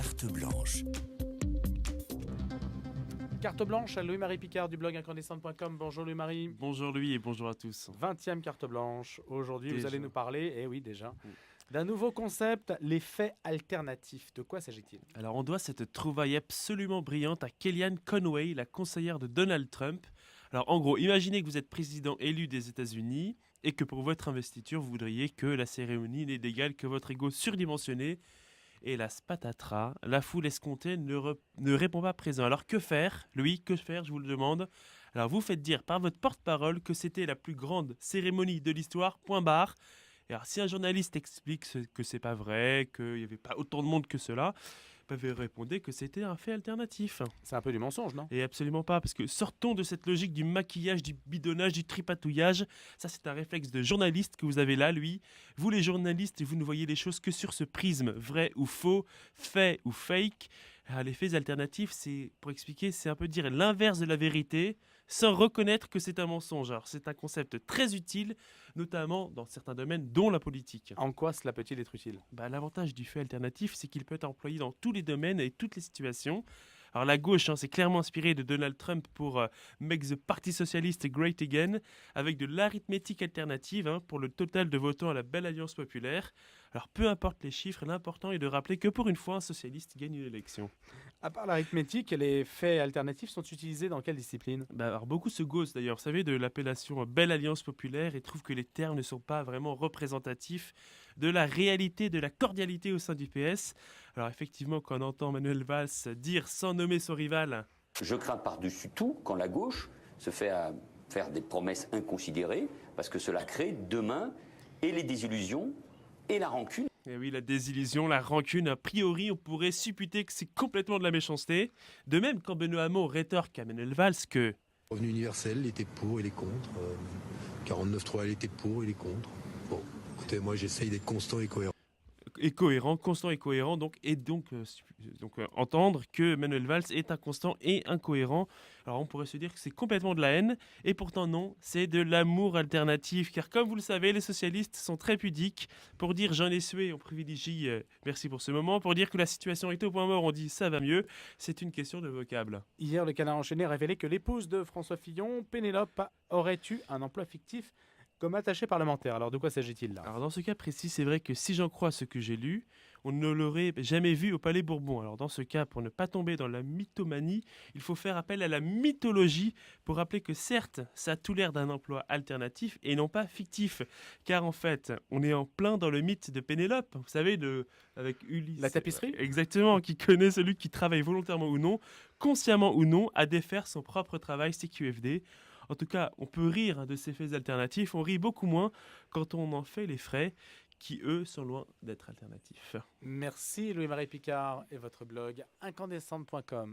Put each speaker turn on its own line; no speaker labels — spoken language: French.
Carte blanche.
Carte blanche à Louis-Marie Picard du blog incandescente.com. Bonjour Louis-Marie.
Bonjour Louis et bonjour à tous.
20e carte blanche. Aujourd'hui, vous
Déjà.
allez nous parler, eh oui déjà, d'un nouveau concept, les faits alternatifs. De quoi s'agit-il?
Alors on doit cette trouvaille absolument brillante à Kellyanne Conway, la conseillère de Donald Trump. Alors en gros, imaginez que vous êtes président élu des États-Unis et que pour votre investiture, vous voudriez que la cérémonie n'est d'égale que votre ego surdimensionné. Et la patatras, la foule escomptée ne répond pas présent. Alors que faire, Louis, que faire, je vous le demande. Alors vous faites dire par votre porte-parole que c'était la plus grande cérémonie de l'histoire, point barre. Et alors si un journaliste explique que c'est pas vrai, qu'il n'y avait pas autant de monde que cela, vous répondez que c'était un fait alternatif.
C'est un peu du mensonge, non?
Et absolument pas, parce que sortons de cette logique du maquillage, du bidonnage, du tripatouillage. Ça, c'est un réflexe de journaliste que vous avez là, lui. Vous, les journalistes, vous ne voyez les choses que sur ce prisme, vrai ou faux, fait ou fake. Alors, les faits alternatifs, c'est, pour expliquer, c'est un peu dire l'inverse de la vérité, sans reconnaître que c'est un mensonge. Alors, c'est un concept très utile, notamment dans certains domaines, dont la politique.
En quoi cela peut-il être utile?
L'avantage du fait alternatif, c'est qu'il peut être employé dans tous les domaines et toutes les situations. Alors la gauche, c'est clairement inspiré de Donald Trump pour Make the Parti Socialiste Great Again, avec de l'arithmétique alternative pour le total de votants à la belle alliance populaire. Alors peu importe les chiffres, l'important est de rappeler que pour une fois, un socialiste gagne une élection.
À part l'arithmétique, les faits alternatifs sont utilisés dans quelle discipline?
Alors beaucoup se gaussent d'ailleurs, vous savez, de l'appellation Belle Alliance Populaire et trouvent que les termes ne sont pas vraiment représentatifs de la réalité, de la cordialité au sein du PS. Alors effectivement, quand on entend Manuel Valls dire sans nommer son rival...
Je crains par-dessus tout quand la gauche se fait à faire des promesses inconsidérées, parce que cela crée demain et les désillusions et la rancune.
Et oui, la désillusion, la rancune, a priori, on pourrait supputer que c'est complètement de la méchanceté. De même, quand Benoît Hamon rétorque à Manuel Valls que...
Revenu universel, il était pour, il est contre. 49.3, il était pour, il est contre. Bon, écoutez, moi j'essaye d'être constant et cohérent.
Et cohérent, constant et cohérent, donc entendre que Manuel Valls est inconstant et incohérent. Alors on pourrait se dire que c'est complètement de la haine, et pourtant non, c'est de l'amour alternatif, car comme vous le savez, les socialistes sont très pudiques. Pour dire j'en ai sué, on privilégie merci pour ce moment. Pour dire que la situation est au point mort, on dit ça va mieux. C'est une question de vocable.
Hier, le Canard enchaîné révélait que l'épouse de François Fillon, Pénélope, aurait eu un emploi fictif comme attaché parlementaire. Alors de quoi s'agit-il là?
Alors dans ce cas précis, c'est vrai que si j'en crois ce que j'ai lu, on ne l'aurait jamais vu au Palais Bourbon. Alors dans ce cas, pour ne pas tomber dans la mythomanie, il faut faire appel à la mythologie pour rappeler que certes, ça a tout l'air d'un emploi alternatif et non pas fictif. Car en fait, on est en plein dans le mythe de Pénélope, vous savez, avec Ulysse.
La tapisserie?
Exactement, qui connaît celui qui travaille volontairement ou non, consciemment ou non, à défaire son propre travail CQFD. En tout cas, on peut rire de ces faits alternatifs, on rit beaucoup moins quand on en fait les frais, qui eux sont loin d'être alternatifs.
Merci Louis-Marie Picard et votre blog incandescente.com.